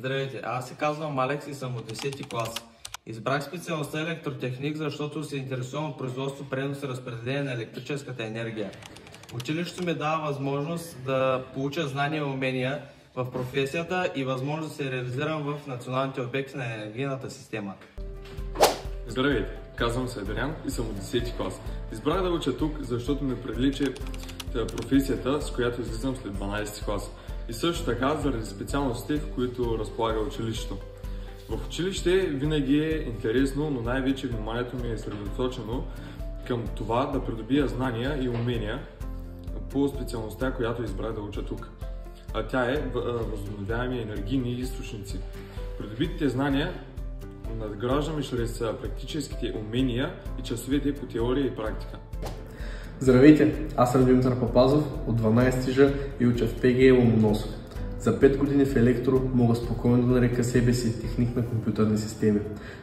Здравейте, аз се казвам Алекс и съм от 10-ти клас. Избрах специалността електротехник, защото се интересувам от производство, пренос и разпределение на електрическата енергия. Училището ми дава възможност да получа знания и умения в професията и възможност да се реализирам в националните обекти на енергийната система. Здравейте, казвам се Адриан и съм от 10-ти клас. Избрах да уча тук, защото ме привлича професията, с която излизам след 12-ти клас. И също така заради специалностите, в които разполага училището. В училище винаги е интересно, но най-вече вниманието ми е съсредоточено към това да придобия знания и умения по специалността, която избрах да уча тук. А тя е възобновяеми енергийни източници. Придобитите знания надграждаме чрез практическите умения и часовете по теория и практика. Здравейте, аз съм Димитър Папазов от 12-ти Ж и уча в ПГ Ломоносов. За 5 години в електро мога спокойно да нарека себе си техник на компютърни системи.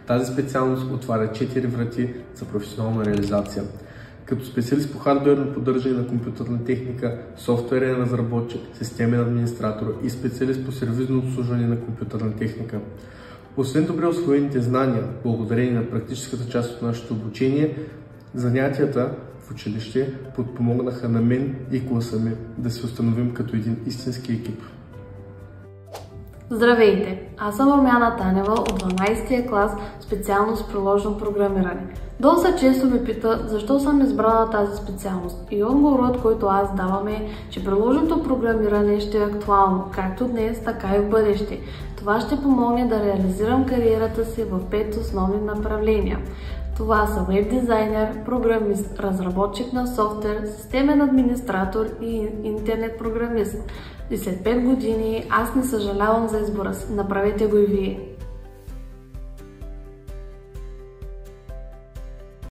Тази специалност отваря 4 врати за професионална реализация. Като специалист по хардуерно поддържане на компютърна техника, софтуерен разработчик, системен администратор и специалист по сервизно обслужване на компютърна техника. Освен добре усвоените знания, благодарение на практическата част от нашето обучение, занятията в училище подпомогнаха на мен и класа ми да се установим като един истински екип. Здравейте! Аз съм Румяна Танева от 12-тия клас, специалност приложно програмиране. Доста често ме питат защо съм избрала тази специалност и отговорът, който аз давам е, че приложното програмиране ще е актуално както днес, така и в бъдеще. Това ще помогне да реализирам кариерата си в 5 основни направления. Това са веб дизайнер, програмист, разработчик на софтуер, системен администратор и интернет програмист. И след 5 години аз не съжалявам за избора си. Направете го и вие.